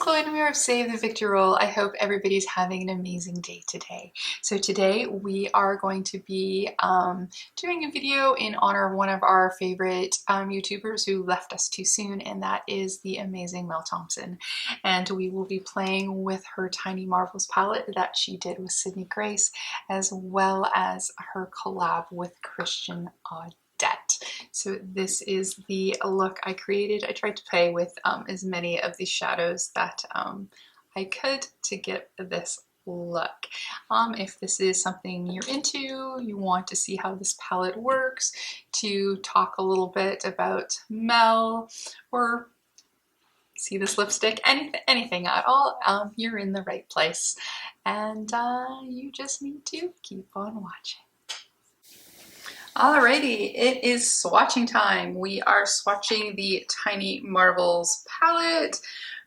Hello, enemy of Save the Victor Roll. I hope everybody's having an amazing day today. So today we are going to be doing a video in honor of one of our favorite YouTubers who left us too soon, and that is the amazing Mel Thompson. And we will be playing with her Tiny Marvels palette that she did with Sydney Grace, as well as her collab with Christian Audette. So this is the look I created. I tried to play with as many of these shadows that I could to get this look. If this is something you're into, you want to see how this palette works, to talk a little bit about Mel, or see this lipstick, anything at all, you're in the right place. And you just need to keep on watching. Alrighty, it is swatching time. We are swatching the Tiny Marvels palette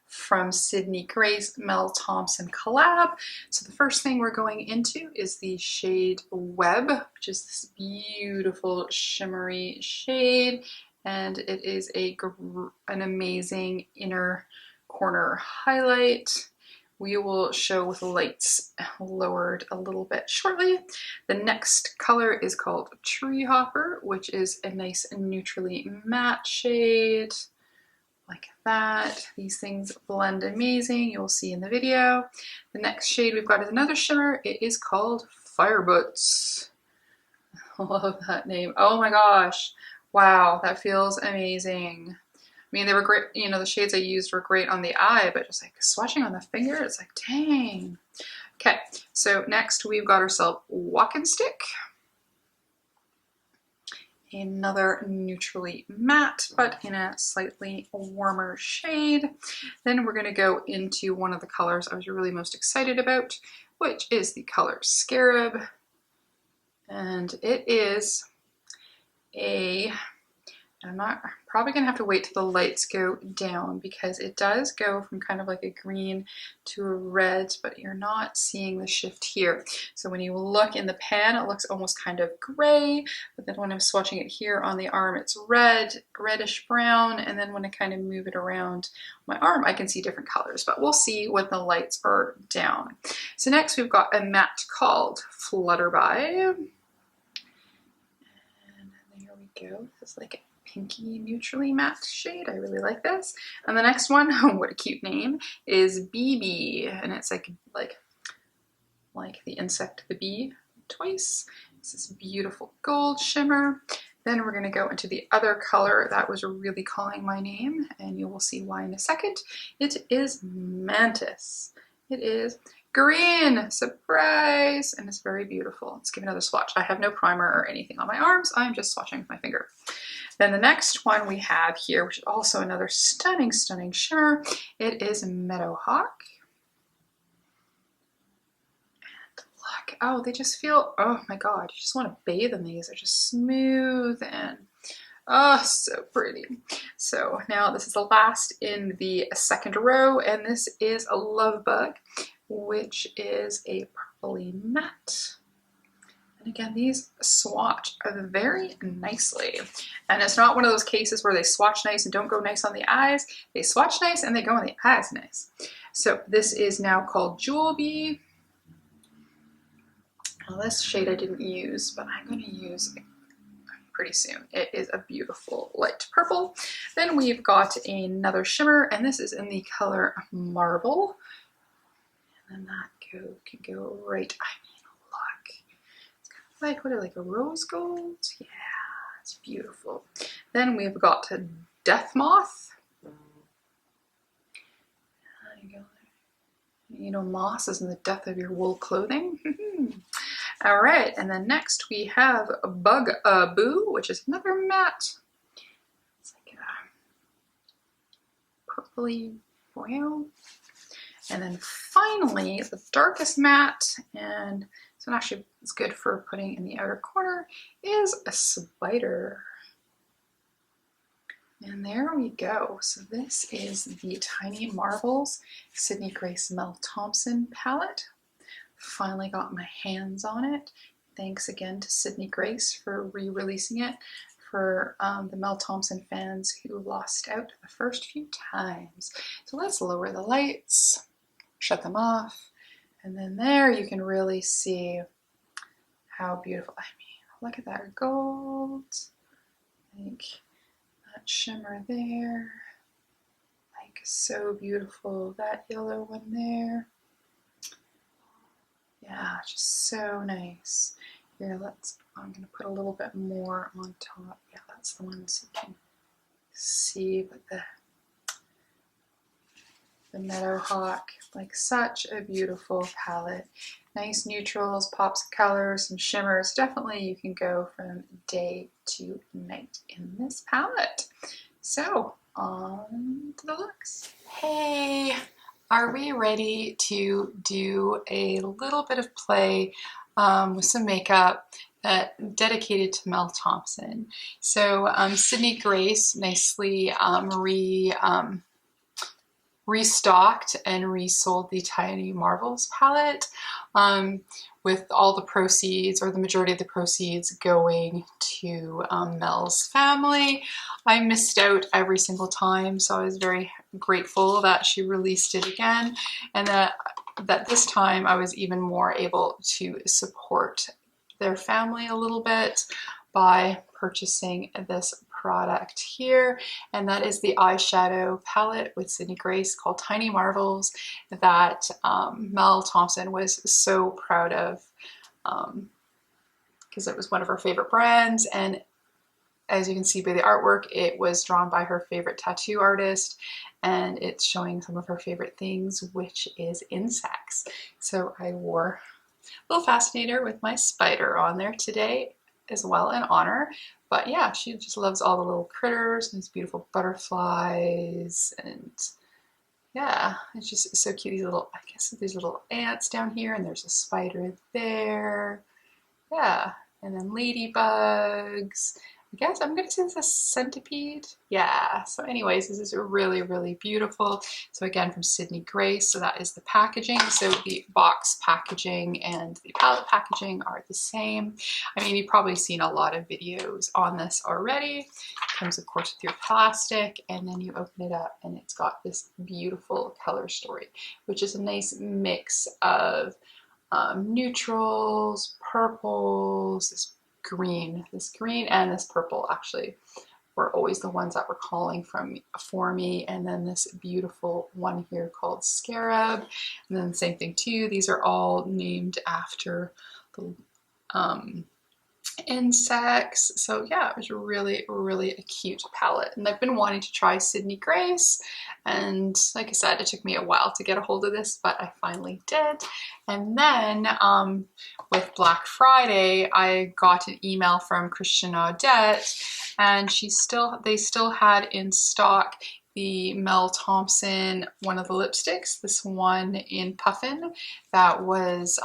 from Sydney Grace Mel Thompson collab. So the first thing we're going into is the shade Web, which is this beautiful shimmery shade, and it is an amazing inner corner highlight. We will show with lights lowered a little bit shortly. The next color is called Tree Hopper, which is a nice neutrally matte shade, like that. These things blend amazing, you'll see in the video. The next shade we've got is another shimmer. It is called Fireboots. I love that name. Oh my gosh. Wow, that feels amazing. I mean, they were great, you know, the shades I used were great on the eye, but just like swatching on the finger, it's like, dang. Okay, so next we've got ourselves Walking Stick. Another neutrally matte, but in a slightly warmer shade. Then we're gonna go into one of the colors I was really most excited about, which is the color Scarab. And it is I'm probably gonna have to wait till the lights go down, because it does go from kind of like a green to a red, but you're not seeing the shift here. So when you look in the pan, it looks almost kind of gray, but then when I'm swatching it here on the arm, it's red, reddish brown, and then when I kind of move it around my arm, I can see different colors, but we'll see when the lights are down. So next we've got a matte called Flutterbye. And there we go. This is like a pinky neutrally matte shade. I really like this. And the next one, oh, what a cute name, is BB, and it's like the insect, the bee, twice. It's this beautiful gold shimmer. Then we're going to go into the other color that was really calling my name, and you will see why in a second. It is Mantis. It is green, surprise, and it's very beautiful. Let's give another swatch. I have no primer or anything on my arms. I'm just swatching with my finger. Then the next one we have here, which is also another stunning, stunning shimmer, it is Meadow Hawk. And look, oh, they just feel, oh my God, you just want to bathe in these. They're just smooth and oh, so pretty. So now this is the last in the second row, and this is a Love Bug, which is a purpley matte. And again, these swatch very nicely. And it's not one of those cases where they swatch nice and don't go nice on the eyes. They swatch nice and they go on the eyes nice. So this is now called Jewel Bee. Now this shade I didn't use, but I'm going to use it pretty soon. It is a beautiful light purple. Then we've got another shimmer, and this is in the color Marble. And then that can go right, I mean, look. It's kind of like, like a rose gold? Yeah, it's beautiful. Then we've got Death Moth. You know, moss is in the death of your wool clothing. All right, and then next we have Bug Boo, which is another matte. It's like a purpley brown. And then finally, the darkest matte, and this one actually is good for putting in the outer corner, is a Spider. And there we go. So this is the Tiny Marvels Sydney Grace Mel Thompson palette. Finally got my hands on it. Thanks again to Sydney Grace for re-releasing it for the Mel Thompson fans who lost out the first few times. So let's lower the lights, shut them off, and then there you can really see how beautiful. I mean, look at that gold, like that shimmer there, like so beautiful. That yellow one there, yeah, just so nice. Here, I'm gonna put a little bit more on top. Yeah, that's the ones you can see, but the Meadow Hawk, like such a beautiful palette. Nice neutrals, pops of colors, and shimmers. Definitely you can go from day to night in this palette. So, on to the looks. Hey, are we ready to do a little bit of play with some makeup dedicated to Mel Thompson? So Sydney Grace nicely restocked and resold the Tiny Marvels palette with all the proceeds, or the majority of the proceeds, going to Mel's family. I missed out every single time, so I was very grateful that she released it again, and that this time I was even more able to support their family a little bit by purchasing this product here, and that is the eyeshadow palette with Sydney Grace called Tiny Marvels that Mel Thompson was so proud of because it was one of her favorite brands, and as you can see by the artwork, it was drawn by her favorite tattoo artist, and it's showing some of her favorite things, which is insects. So I wore a little fascinator with my spider on there today as well in honor. But yeah, she just loves all the little critters and these beautiful butterflies, and yeah, it's just so cute. These little, I guess these little ants down here, and there's a spider there. Yeah, and then ladybugs. I guess I'm gonna say it's a centipede. Yeah, so anyways, this is really, really beautiful. So again, from Sydney Grace, so that is the packaging. So the box packaging and the palette packaging are the same. I mean, you've probably seen a lot of videos on this already. It comes, of course, with your plastic, and then you open it up, and it's got this beautiful color story, which is a nice mix of neutrals, purples, this green and this purple actually were always the ones that were calling for me, and then this beautiful one here called Scarab, and then the same thing too. These are all named after the insects. So yeah, it was really, really a cute palette, and I've been wanting to try Sydney Grace, and like I said, it took me a while to get a hold of this, but I finally did. And then with Black Friday, I got an email from Christian Audette, and they still had in stock the Mel Thompson, one of the lipsticks, this one in Puffin that was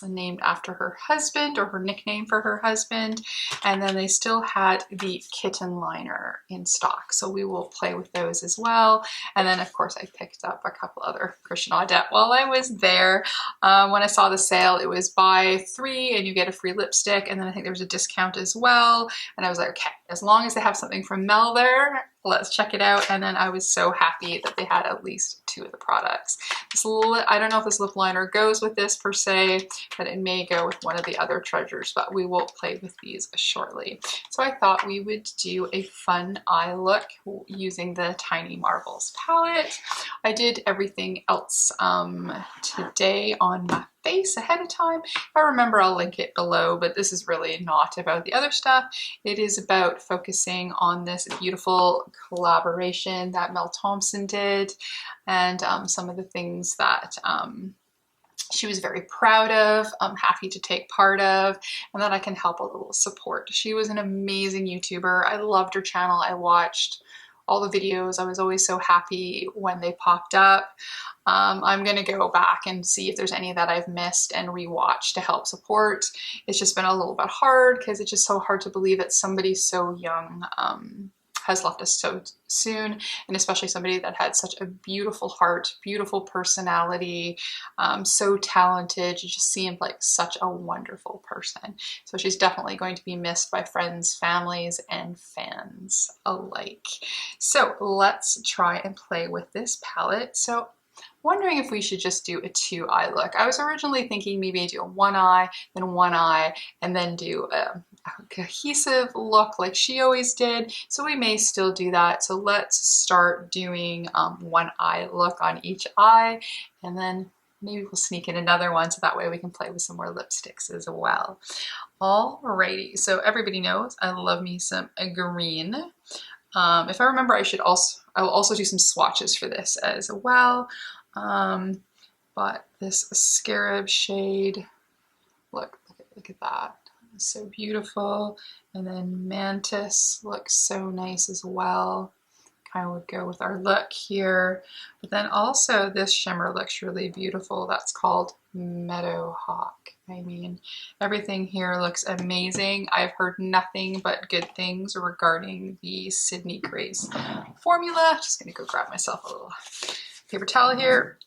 named after her husband, or her nickname for her husband, and then they still had the Kitten Liner in stock, so we will play with those as well. And then of course I picked up a couple other Christian Audette while I was there. When I saw the sale, it was buy 3 and you get a free lipstick, and then I think there was a discount as well, and I was like, okay, as long as they have something from Mel there, let's check it out. And then I was so happy that they had at least 2 of the products. I don't know if this lip liner goes with this per se, but it may go with one of the other treasures, but we will play with these shortly. So I thought we would do a fun eye look using the Tiny Marvels palette. I did everything else today on my face ahead of time. If I remember, I'll link it below, but this is really not about the other stuff. It is about focusing on this beautiful collaboration that Mel Thompson did, and some of the things that she was very proud of, happy to take part of, and that I can help a little support. She was an amazing YouTuber. I loved her channel. I watched all the videos. I was always so happy when they popped up. I'm gonna go back and see if there's any that I've missed and rewatch to help support. It's just been a little bit hard because it's just so hard to believe that somebody so young has left us so soon, and especially somebody that had such a beautiful heart, beautiful personality, so talented. She just seemed like such a wonderful person. So she's definitely going to be missed by friends, families, and fans alike. So let's try and play with this palette. So wondering if we should just do a 2-eye look. I was originally thinking maybe do a 1-eye, then 1-eye, and then do a cohesive look like she always did. So we may still do that. So let's start doing 1-eye look on each eye, and then maybe we'll sneak in another one so that way we can play with some more lipsticks as well. Alrighty, so everybody knows I love me some green. If I remember, I will also do some swatches for this as well. But this Scarab shade, look at that. It's so beautiful. And then Mantis looks so nice as well. Kind of would go with our look here. But then also this shimmer looks really beautiful. That's called Meadow Hawk. I mean, everything here looks amazing. I've heard nothing but good things regarding the Sydney Grace formula. Just gonna go grab myself a little paper towel here.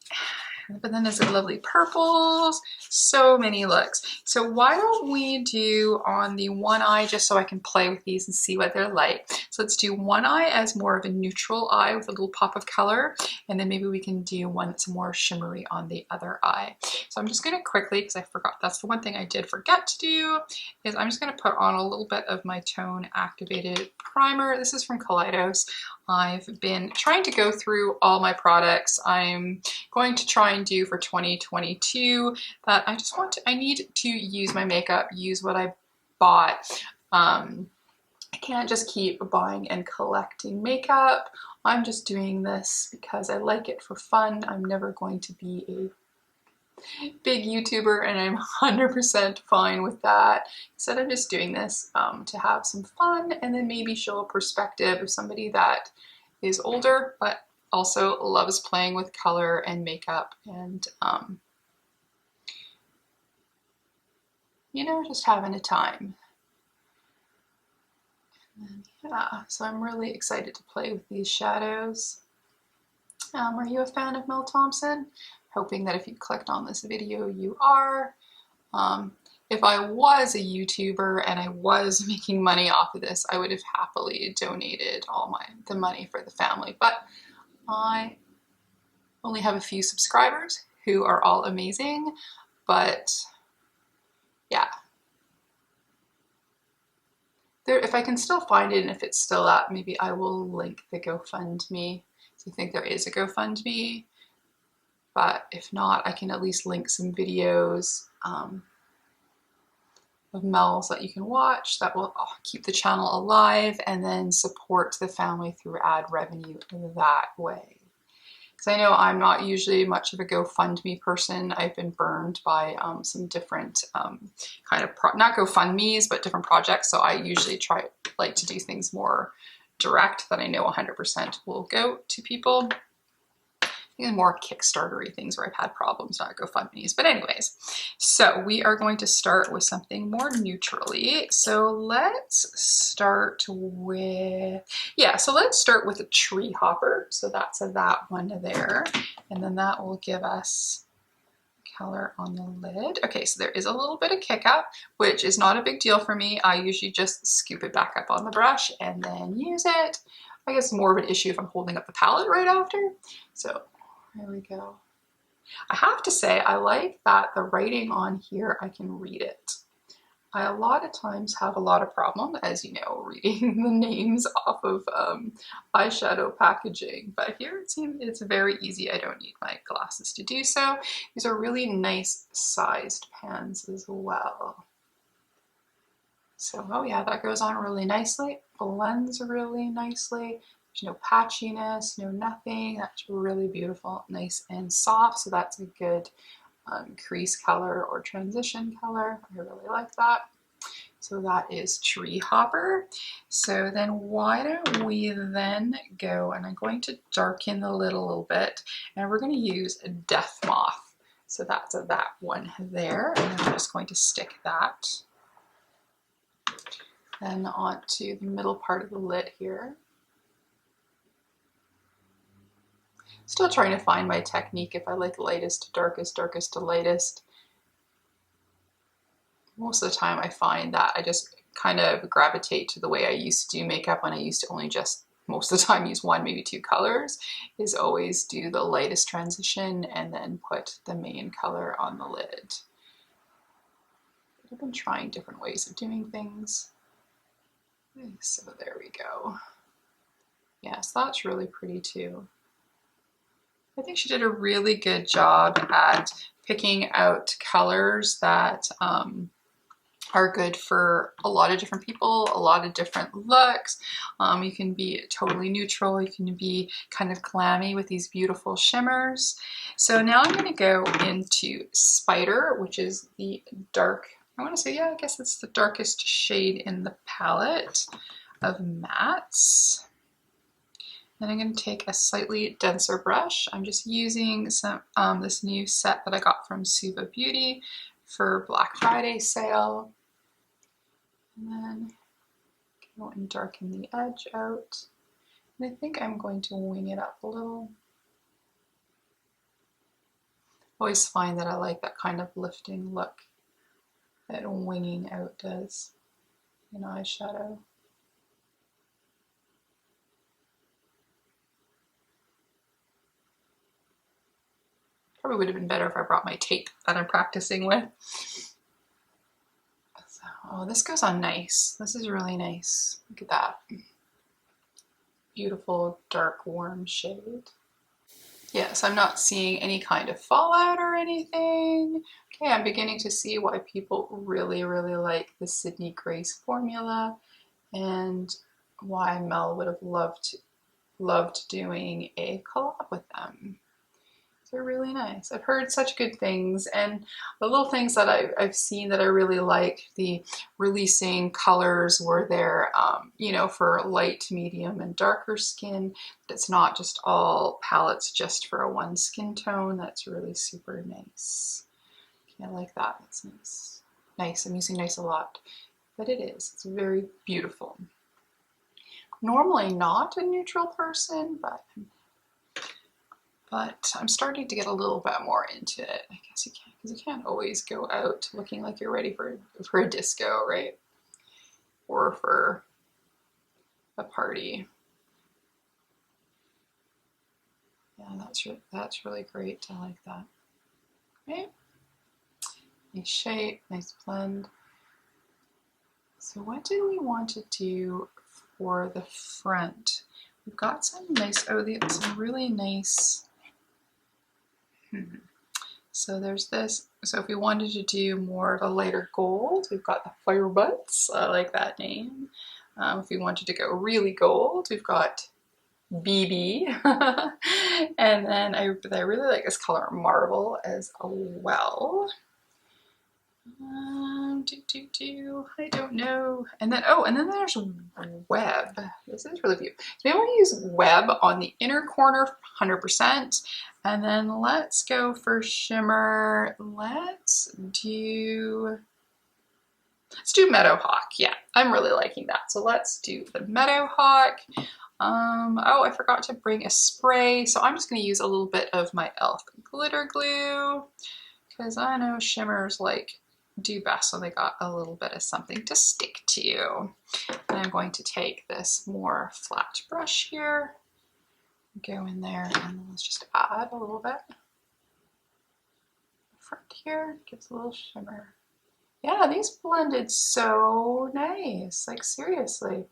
But then there's the lovely purples, so many looks. So why don't we do on the 1-eye, just so I can play with these and see what they're like. So let's do 1-eye as more of a neutral eye with a little pop of color, and then maybe we can do one that's more shimmery on the other eye. So I'm just gonna quickly, because I forgot, that's the one thing I did forget to do, is I'm just gonna put on a little bit of my Tone Activated Primer. This is from Kaleidos. I've been trying to go through all my products. I'm going to try and do for 2022 that I need to use my makeup, use what I bought. I can't just keep buying and collecting makeup. I'm just doing this because I like it for fun. I'm never going to be a big YouTuber, and I'm 100% fine with that. Instead, I'm just doing this to have some fun and then maybe show a perspective of somebody that is older but also loves playing with color and makeup and you know, just having a time. And then, yeah, so I'm really excited to play with these shadows. Are you a fan of Mel Thompson? Hoping that if you clicked on this video, you are. If I was a YouTuber and I was making money off of this, I would have happily donated all the money for the family. But I only have a few subscribers who are all amazing. But yeah, if I can still find it and if it's still up, maybe I will link the GoFundMe. So I think there is a GoFundMe. But if not, I can at least link some videos of Mel's that you can watch that will keep the channel alive and then support the family through ad revenue that way. Because I know I'm not usually much of a GoFundMe person. I've been burned by some different kind of, not GoFundMes, but different projects. So I usually like to do things more direct that I know 100% will go to people. And more Kickstarter-y things where I've had problems, not GoFundMes. But anyways, so we are going to start with something more neutrally. So let's start with, let's start with a tree hopper. So that's that one there. And then that will give us color on the lid. Okay, so there is a little bit of kick up, which is not a big deal for me. I usually just scoop it back up on the brush and then use it. I guess more of an issue if I'm holding up the palette right after. So there we go. I have to say, I like that the writing on here, I can read it. I a lot of times have a lot of problem, as you know, reading the names off of eyeshadow packaging, but here it seems it's very easy. I don't need my glasses to do so. These are really nice sized pans as well. So, oh yeah, that goes on really nicely, blends really nicely. There's no patchiness, no nothing. That's really beautiful, nice and soft. So that's a good crease color or transition color. I really like that. So that is Tree Hopper. So then why don't we then go, and I'm going to darken the lid a little bit, and we're going to use Death Moth. So that's that one there, and then I'm just going to stick that then onto the middle part of the lid here. Still trying to find my technique if I like lightest to darkest, darkest to lightest. Most of the time I find that I just kind of gravitate to the way I used to do makeup when I used to only just most of the time use one, maybe two colors, is always do the lightest transition and then put the main color on the lid. I've been trying different ways of doing things. So there we go. Yes, that's really pretty too. I think she did a really good job at picking out colors that are good for a lot of different people, a lot of different looks. You can be totally neutral, you can be kind of clammy with these beautiful shimmers. So now I'm going to go into Spider, which is the dark, I want to say, yeah, I guess it's the darkest shade in the palette of mattes. Then I'm going to take a slightly denser brush. I'm just using some this new set that I got from Suva Beauty for Black Friday sale. And then go and darken the edge out. And I think I'm going to wing it up a little. Always find that I like that kind of lifting look that winging out does in eyeshadow. Probably would have been better if I brought my tape that I'm practicing with. So, oh, this goes on nice. This is really nice. Look at that. Beautiful, dark, warm shade. Yes, I'm not seeing any kind of fallout or anything. Okay, I'm beginning to see why people really, really like the Sydney Grace formula and why Mel would have loved doing a collab with them. They're really nice. I've heard such good things, and the little things that I've seen that I really like, the releasing colors where they're, you know, for light, medium, and darker skin. It's not just all palettes just for a one skin tone. That's really super nice. Okay, I like that. That's nice. Nice. I'm using nice a lot, but it is. It's very beautiful. Normally not a neutral person, but I'm starting to get a little bit more into it. I guess you can't, because you can't always go out looking like you're ready for a disco, right? Or for a party. Yeah, that's really great. I like that. Okay. Nice shape, nice blend. So what did we want to do for the front? We've got some nice, some really nice. So there's this. So if we wanted to do more of a lighter gold, we've got the Fire Butts. I like that name. If we wanted to go really gold, we've got BB. And then I really like this color Marble as well. I don't know. And then, oh, and then there's Web. This is really beautiful. So we want to use Web on the inner corner 100%. And then let's go for shimmer. Let's do Meadow Hawk. Yeah, I'm really liking that. So let's do the Meadow Hawk. Oh, I forgot to bring a spray. So I'm just going to use a little bit of my e.l.f. glitter glue because I know shimmers do best when they got a little bit of something to stick to. And I'm going to take this more flat brush here, go in there, and let's just add a little bit. The front here gives a little shimmer. Yeah, these blended so nice. Like seriously,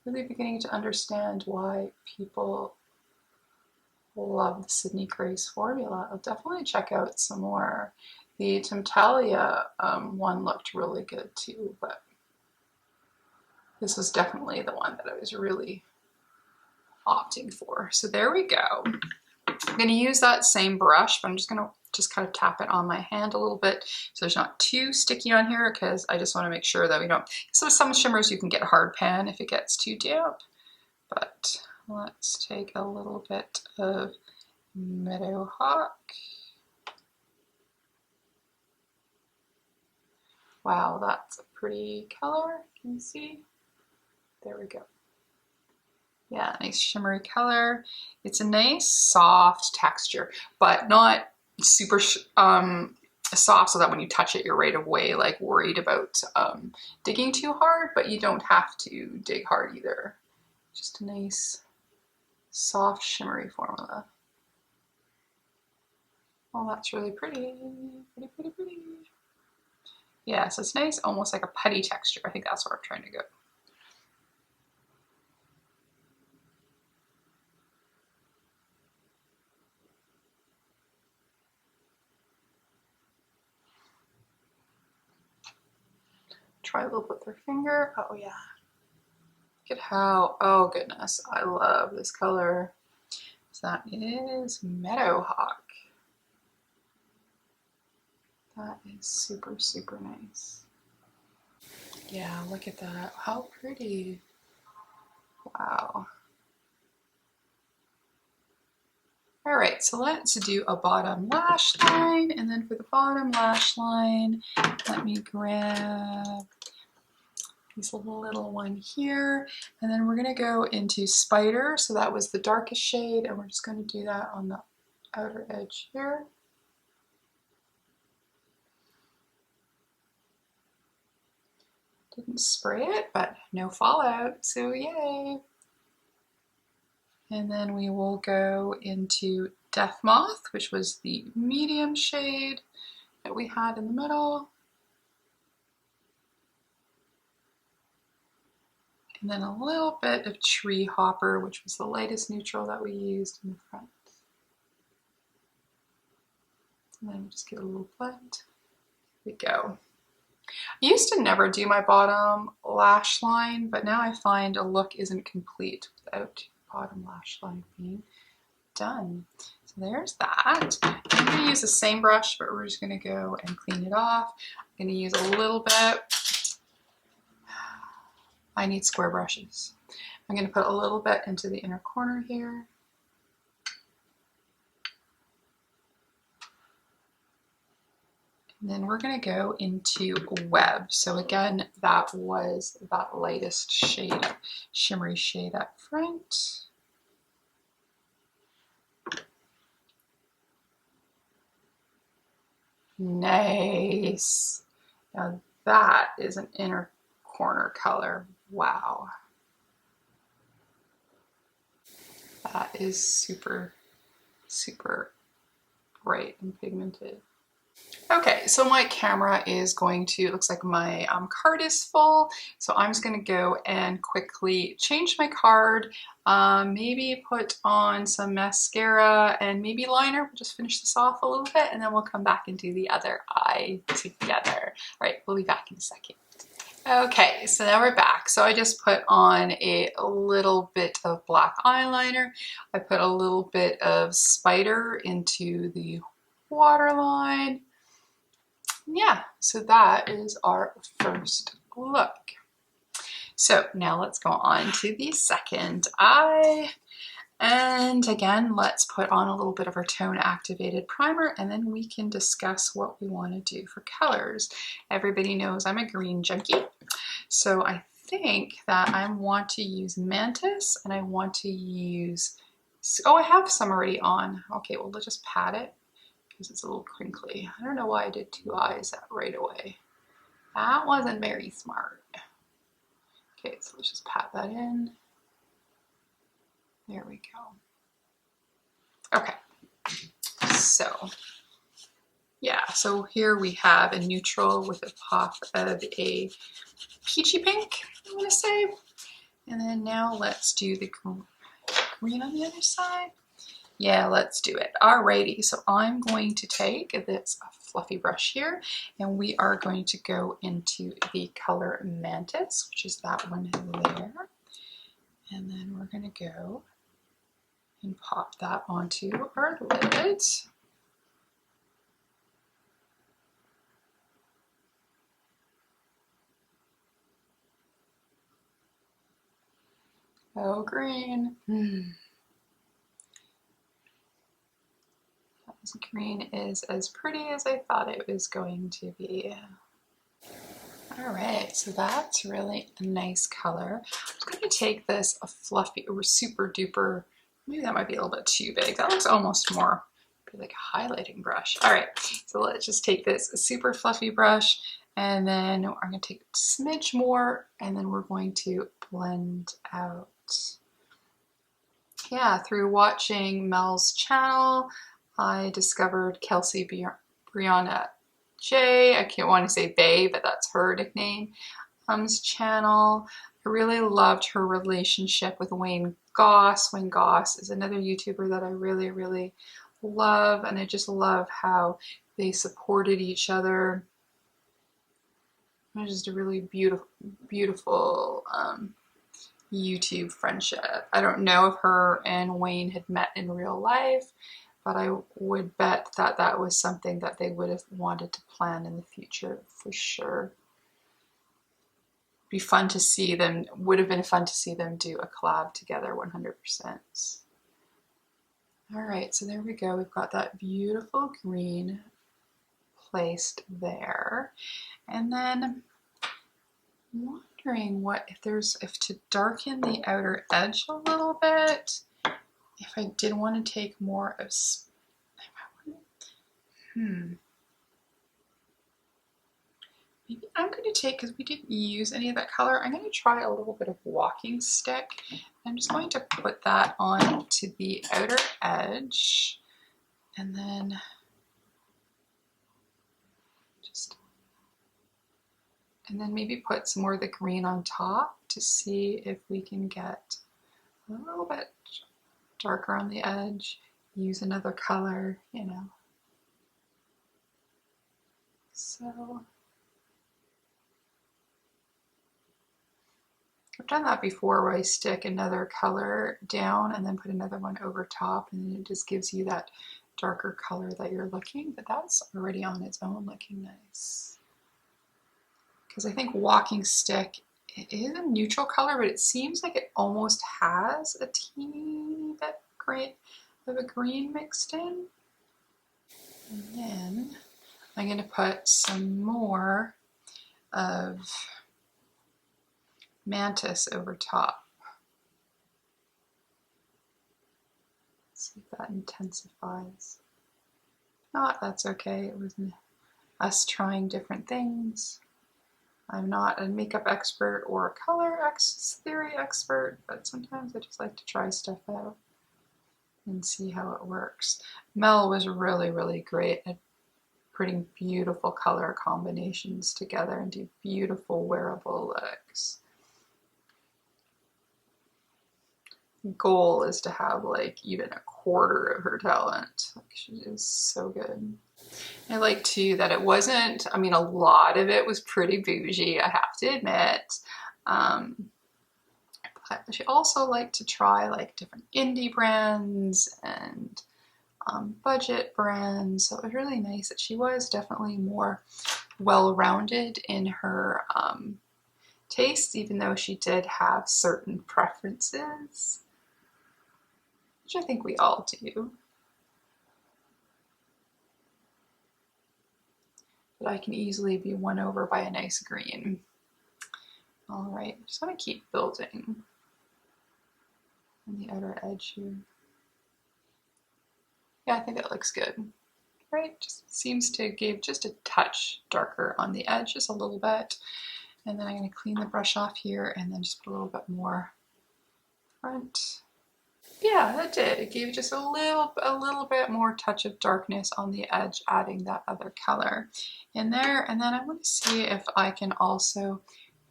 really beginning to understand why people love the Sydney Grace formula. I'll definitely check out some more. The Temptalia one looked really good too, but this was definitely the one that I was really opting for. So there we go. I'm going to use that same brush, but I'm just going to kind of tap it on my hand a little bit so there's not too sticky on here, because I just want to make sure that we don't, so some shimmers you can get hard pan if it gets too damp. But let's take a little bit of Meadow Hawk. Wow, that's a pretty color. Can you see? There we go. Yeah, nice shimmery color. It's a nice soft texture, but not super soft so that when you touch it, you're right away like worried about digging too hard, but you don't have to dig hard either. Just a nice soft shimmery formula. Oh, that's really pretty. Pretty, pretty, pretty. Yeah, so it's nice, almost like a putty texture. I think that's where I'm trying to go. Try a little bit with their finger. Oh yeah. Look at how, oh goodness, I love this color. So that is Meadow Hawk. That is super, super nice. Yeah, look at that. How pretty. Wow. All right, so let's do a bottom lash line. And then for the bottom lash line, let me grab this little one here. And then we're gonna go into Spider. So that was the darkest shade. And we're just gonna do that on the outer edge here. Didn't spray it, but no fallout, so yay. And then we will go into Death Moth, which was the medium shade that we had in the middle. And then a little bit of Tree Hopper, which was the lightest neutral that we used in the front. And then just give it a little blend. Here we go. I used to never do my bottom lash line, but now I find a look isn't complete without bottom lash line being done. So there's that. I'm going to use the same brush, but we're just going to go and clean it off. I'm going to use a little bit. I need square brushes. I'm going to put a little bit into the inner corner here. And then we're going to go into Web. So again, that was that lightest shade, shimmery shade up front. Nice. Now that is an inner corner color. Wow. That is super, super bright and pigmented. Okay, so my camera is going to, it looks like my card is full, so I'm just going to go and quickly change my card, maybe put on some mascara and maybe liner. We'll just finish this off a little bit and then we'll come back and do the other eye together. All right, we'll be back in a second. Okay, so now we're back. So I just put on a little bit of black eyeliner. I put a little bit of Spider into the waterline. Yeah, so that is our first look. So now let's go on to the second eye. And again, let's put on a little bit of our tone activated primer and then we can discuss what we want to do for colors. Everybody knows I'm a green junkie. So I think that I want to use Mantis and I want to use, oh, I have some already on. Okay, well, let's just pat it because it's a little crinkly. I don't know why I did two eyes right away. That wasn't very smart. Okay, so let's just pat that in. There we go. Okay, so yeah, so here we have a neutral with a pop of a peachy pink, I'm gonna say. And then now let's do the green on the other side. Yeah, let's do it. Alrighty, so I'm going to take this fluffy brush here and we are going to go into the color Mantis, which is that one there. And then we're gonna go and pop that onto our lid. Oh, green. This green is as pretty as I thought it was going to be. All right, so that's really a nice color. I'm going to take this a fluffy or super duper, maybe that might be a little bit too big. That looks almost more like a highlighting brush. All right, so let's just take this super fluffy brush, and then I'm going to take a smidge more, and then we're going to blend out. Yeah, through watching Mel's channel, I discovered Kelsey Brianna J. I can't want to say Bay, but that's her nickname. Channel. I really loved her relationship with Wayne Goss. Wayne Goss is another YouTuber that I really, really love, and I just love how they supported each other. It was just a really beautiful, beautiful YouTube friendship. I don't know if her and Wayne had met in real life, but I would bet that that was something that they would have wanted to plan in the future for sure. Be fun to see them, would have been fun to see them do a collab together 100%. All right, so there we go. We've got that beautiful green placed there. And then I'm wondering if to darken the outer edge a little bit, if I did want to take more of, maybe I'm going to take, because we didn't use any of that color, I'm going to try a little bit of walking stick. I'm just going to put that on to the outer edge, and then maybe put some more of the green on top to see if we can get a little bit darker on the edge, use another color, you know. So I've done that before, where I stick another color down and then put another one over top, and it just gives you that darker color that you're looking, but that's already on its own looking nice. Because I think walking stick, it is a neutral color, but it seems like it almost has a teeny bit of a green mixed in. And then I'm going to put some more of Mantis over top. See if that intensifies. If not, that's okay. It was us trying different things. I'm not a makeup expert or a color theory expert, but sometimes I just like to try stuff out and see how it works. Mel was really, really great at putting beautiful color combinations together and do beautiful wearable looks. Goal is to have like even a quarter of her talent. Like, she is so good. I like too that it wasn't, I mean, a lot of it was pretty bougie, I have to admit. But she also liked to try like different indie brands and budget brands. So it was really nice that she was definitely more well-rounded in her tastes, even though she did have certain preferences, which I think we all do. But I can easily be won over by a nice green. All right, just want to keep building on the outer edge here. Yeah, I think that looks good. Right, just seems to give just a touch darker on the edge, just a little bit. And then I'm going to clean the brush off here and then just put a little bit more front. Yeah, that did. It gave just a little bit more touch of darkness on the edge, adding that other color in there. And then I want to see if I can also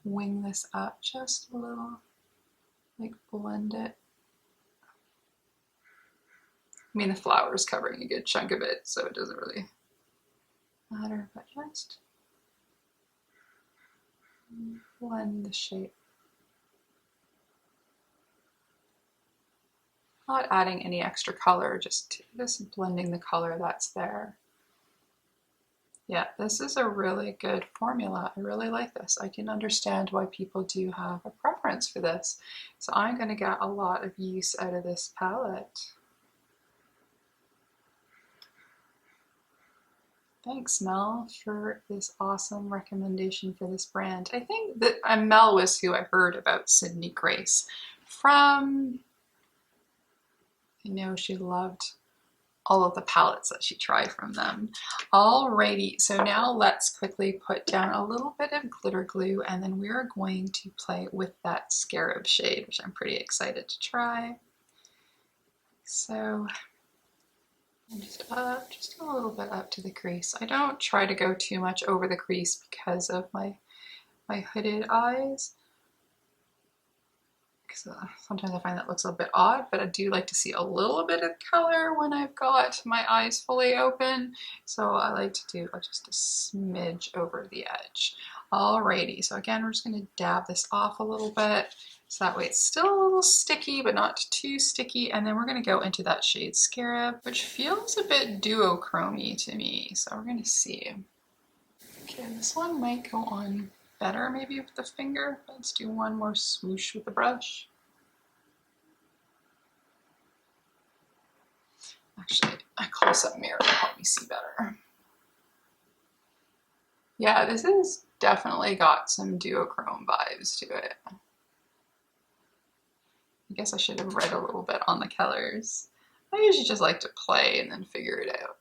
wing this up just a little, like blend it. I mean, the flower is covering a good chunk of it, so it doesn't really matter, but just blend the shape. Not adding any extra color, just blending the color that's there. Yeah, this is a really good formula. I really like this. I can understand why people do have a preference for this. So I'm going to get a lot of use out of this palette. Thanks, Mel, for this awesome recommendation for this brand. I think that Mel was who I heard about Sydney Grace from. I know she loved all of the palettes that she tried from them. Alrighty, so now let's quickly put down a little bit of glitter glue, and then we're going to play with that Scarab shade, which I'm pretty excited to try. So just a little bit up to the crease. I don't try to go too much over the crease because of my hooded eyes. Because sometimes I find that looks a bit odd, but I do like to see a little bit of color when I've got my eyes fully open. So I like to do just a smidge over the edge. Alrighty, so again, we're just going to dab this off a little bit. So that way it's still a little sticky, but not too sticky. And then we're going to go into that shade Scarab, which feels a bit duochromy to me. So we're going to see. Okay, this one might go on better maybe with the finger. Let's do one more swoosh with the brush. Actually, a close-up mirror will help me see better. Yeah, this has definitely got some duochrome vibes to it. I guess I should have read a little bit on the colors. I usually just like to play and then figure it out.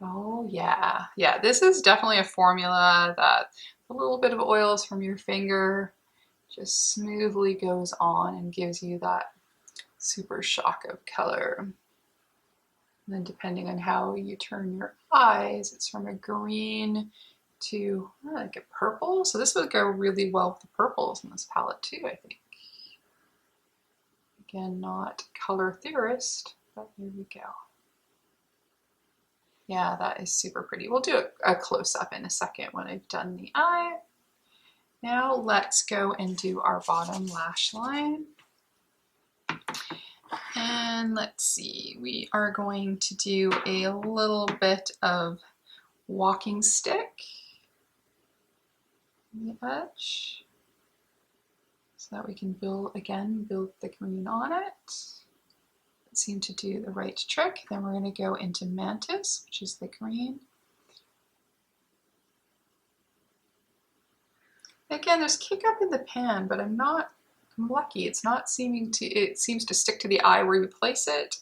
Oh yeah, yeah, this is definitely a formula that a little bit of oils from your finger just smoothly goes on and gives you that super shock of color. And then depending on how you turn your eyes, it's from a green to like a purple. So this would go really well with the purples in this palette too, I think. Again, not color theorist, but here we go. Yeah, that is super pretty. We'll do a close-up in a second when I've done the eye. Now let's go and do our bottom lash line. And let's see, we are going to do a little bit of walking stick on the edge so that we can build the green on it. It seemed to do the right trick. Then we're going to go into Mantis, which is the green. Again, there's kick up in the pan, but I'm lucky. It seems to stick to the eye where you place it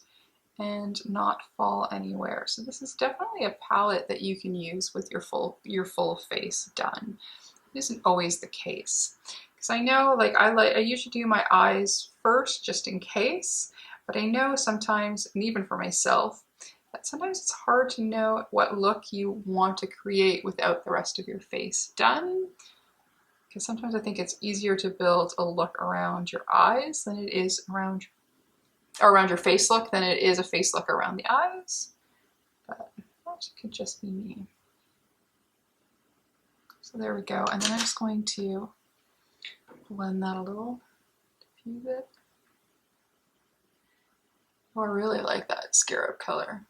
and not fall anywhere. So this is definitely a palette that you can use with your full face done. It isn't always the case. Because I know, I usually do my eyes first just in case, but I know sometimes, and even for myself, that sometimes it's hard to know what look you want to create without the rest of your face done. Because sometimes I think it's easier to build a look around your eyes than it is around your face look than it is a face look around the eyes. But that could just be me. So there we go. And then I'm just going to blend that a little, diffuse it. Oh, I really like that Scarab color.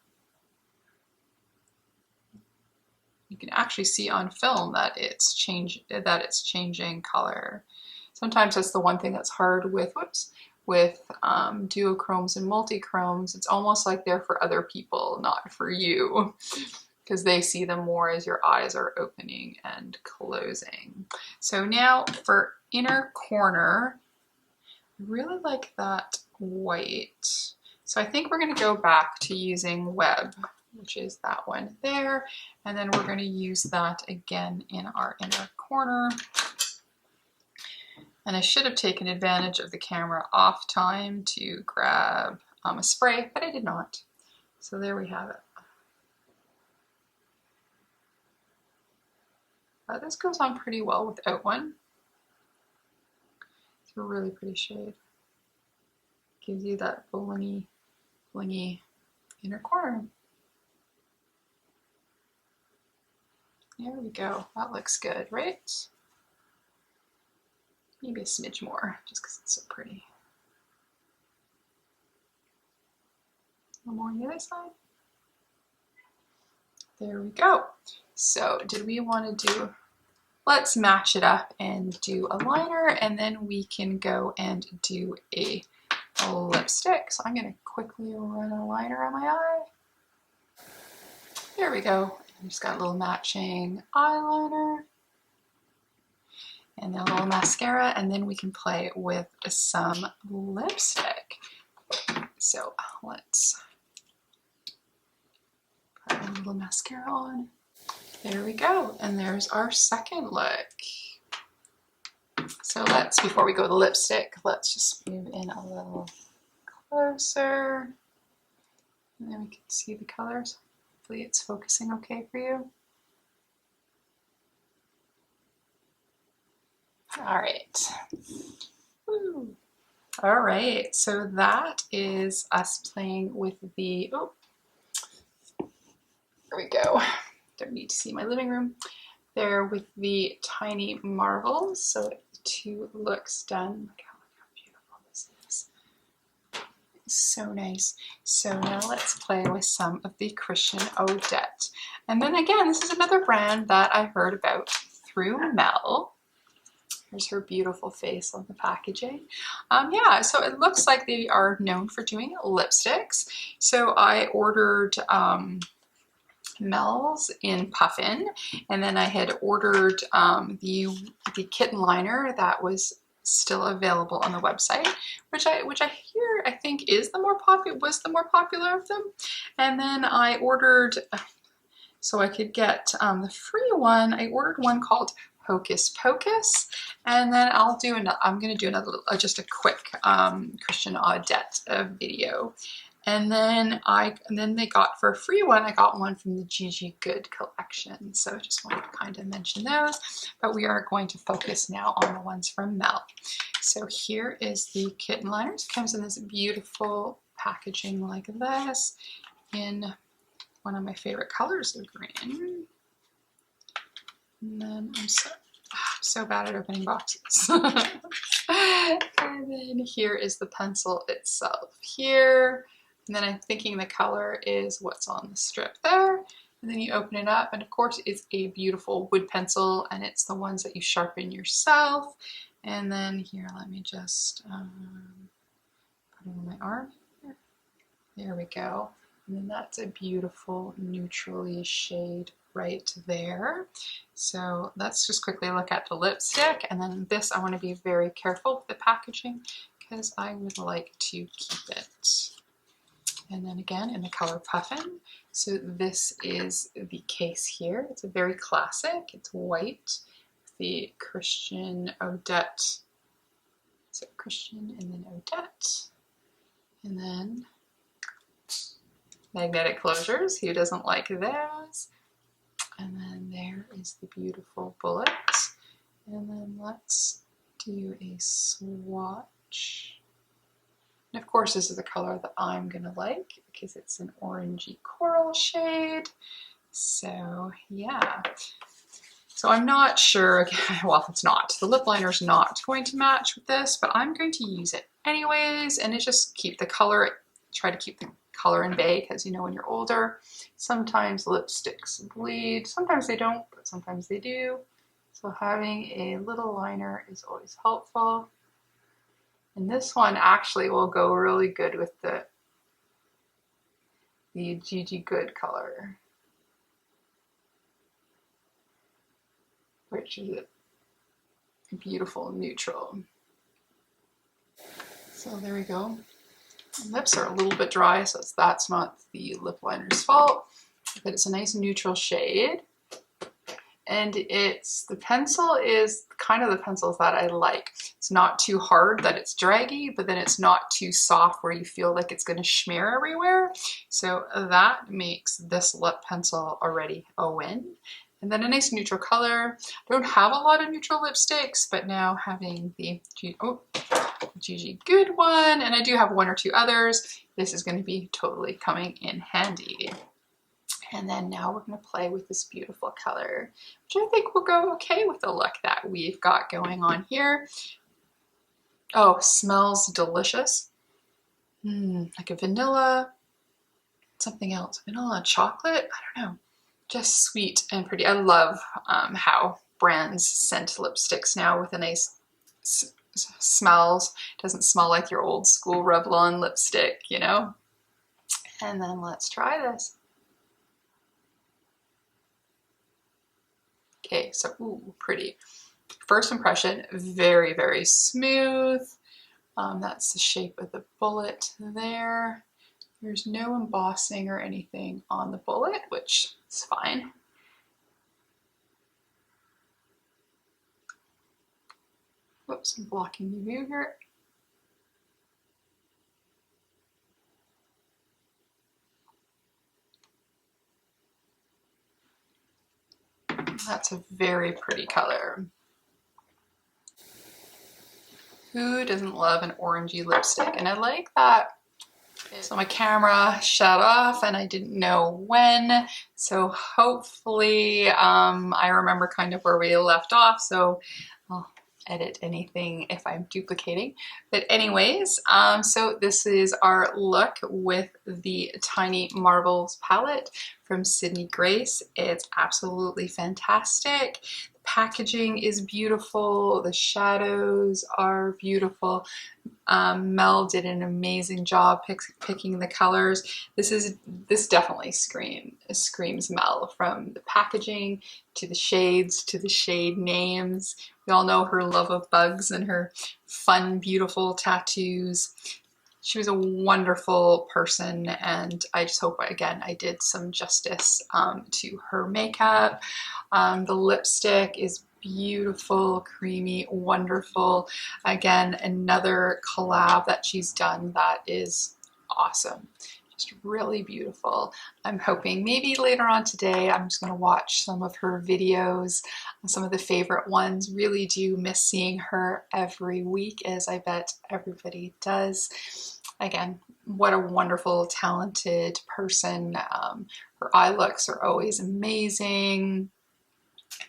You can actually see on film that it's changing color. Sometimes that's the one thing that's hard with duochromes and multichromes. It's almost like they're for other people, not for you, because they see them more as your eyes are opening and closing. So now for inner corner, I really like that white. So I think we're going to go back to using Web, which is that one there. And then we're going to use that again in our inner corner. And I should have taken advantage of the camera off time to grab a spray, but I did not. So there we have it. This goes on pretty well without one. It's a really pretty shade. Gives you that blingy inner corner. There we go. That looks good, right? Maybe a smidge more, just because it's so pretty. A little more on the other side. There we go. So did we want to do, let's match it up and do a liner, and then we can go and do a lipstick. So I'm going to quickly run a liner on my eye. There we go. And just got a little matching eyeliner and then a little mascara, and then we can play with some lipstick. So let's put a little mascara on. There we go. And there's our second look. So let's, before we go to lipstick, let's just move in a little closer. And then we can see the colors. Hopefully it's focusing okay for you. All right. Woo. All right, so that is us playing with the, oh, there we go. Don't need to see my living room. There with the tiny marbles. So 2 looks done. Look how beautiful this is. So nice. So now let's play with some of the Christian Audette. And then again, this is another brand that I heard about through Mel. Here's her beautiful face on the packaging. Yeah, so it looks like they are known for doing lipsticks. So I ordered Mel's in Puffin, and then I had ordered the Kitten Liner that was still available on the website, which I hear I think is the more popular of them. And then I ordered, so I could get the free one, I ordered one called Hocus Pocus, and then I'm going to do another, just a quick Christian Audette video. And then they got, for a free one, I got one from the Gigi Good collection. So I just wanted to kind of mention those, but we are going to focus now on the ones from Mel. So here is the Kitten Liners. It comes in this beautiful packaging like this, in one of my favorite colors, the green. And then I'm so bad at opening boxes. And then here is the pencil itself here. And then I'm thinking the color is what's on the strip there. And then you open it up, and of course it's a beautiful wood pencil, and it's the ones that you sharpen yourself. And then here, let me just put it on my arm here. There we go. And then that's a beautiful neutrally shade right there. So let's just quickly look at the lipstick, and then this, I want to be very careful with the packaging because I would like to keep it. And then again in the color Puffin. So this is the case here. It's a very classic. It's white. The Christian Audette. So Christian and then Audette. And then magnetic closures. Who doesn't like those? And then there is the beautiful bullet. And then let's do a swatch. And of course, this is a color that I'm gonna like because it's an orangey coral shade. So yeah. So I'm not sure, well, it's not. The lip liner's not going to match with this, but I'm going to use it anyways, and it just keep the color, try to keep the color in bay, because you know when you're older, sometimes lipsticks bleed. Sometimes they don't, but sometimes they do. So having a little liner is always helpful. And this one actually will go really good with the Gigi Good color, which is a beautiful neutral. So there we go. Lips are a little bit dry, so that's not the lip liner's fault, but it's a nice neutral shade. And the pencil is kind of the pencils that I like. It's not too hard that it's draggy, but then it's not too soft where you feel like it's gonna smear everywhere. So that makes this lip pencil already a win. And then a nice neutral color. I don't have a lot of neutral lipsticks, but now having the Gigi Good one, and I do have 1 or 2 others, this is gonna be totally coming in handy. And then now we're going to play with this beautiful color, which I think will go okay with the look that we've got going on here. Oh, smells delicious. Like a vanilla, something else, vanilla chocolate, I don't know. Just sweet and pretty. I love how brands scent lipsticks now with a nice smells. It doesn't smell like your old school Revlon lipstick, you know? And then let's try this. Okay, so ooh, pretty. First impression, very, very smooth. That's the shape of the bullet there. There's no embossing or anything on the bullet, which is fine. Whoops, I'm blocking the view here. That's a very pretty color. Who doesn't love an orangey lipstick? And I like that. So my camera shut off and I didn't know when. So hopefully I remember kind of where we left off. So I'll edit anything if I'm duplicating. But anyways, so this is our look with the Tiny Marvels palette from Sydney Grace. It's absolutely fantastic. The packaging is beautiful. The shadows are beautiful. Mel did an amazing job picking the colors. This definitely screams Mel, from the packaging to the shades to the shade names. We all know her love of bugs and her fun, beautiful tattoos. She was a wonderful person, and I just hope, again, I did some justice to her makeup. The lipstick is beautiful, creamy, wonderful. Again, another collab that she's done that is awesome. Just really beautiful. I'm hoping maybe later on today I'm just going to watch some of her videos, some of the favorite ones. Really do miss seeing her every week, as I bet everybody does. Again, what a wonderful, talented person. Her eye looks are always amazing,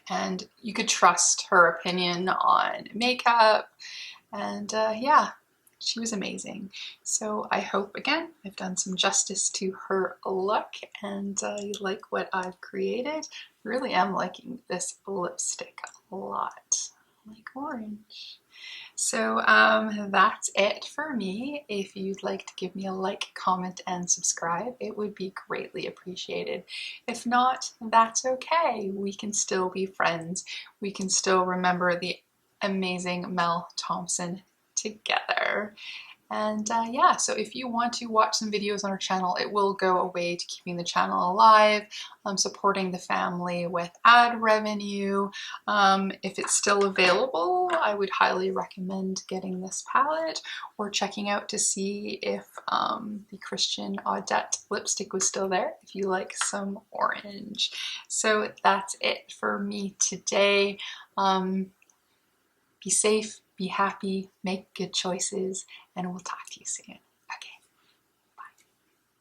and you could trust her opinion on makeup. And yeah, she was amazing. So I hope, again, I've done some justice to her look, and you like what I've created. Really am liking this lipstick a lot. I like orange. So that's it for me. If you'd like to give me a like, comment, and subscribe, it would be greatly appreciated. If not, that's okay. We can still be friends. We can still remember the amazing Mel Thompson together. And yeah, so if you want to watch some videos on our channel, it will go away to keeping the channel alive, supporting the family with ad revenue. If it's still available, I would highly recommend getting this palette or checking out to see if the Christian Audette lipstick was still there, if you like some orange. So that's it for me today. Be safe, be happy, make good choices, and we'll talk to you soon.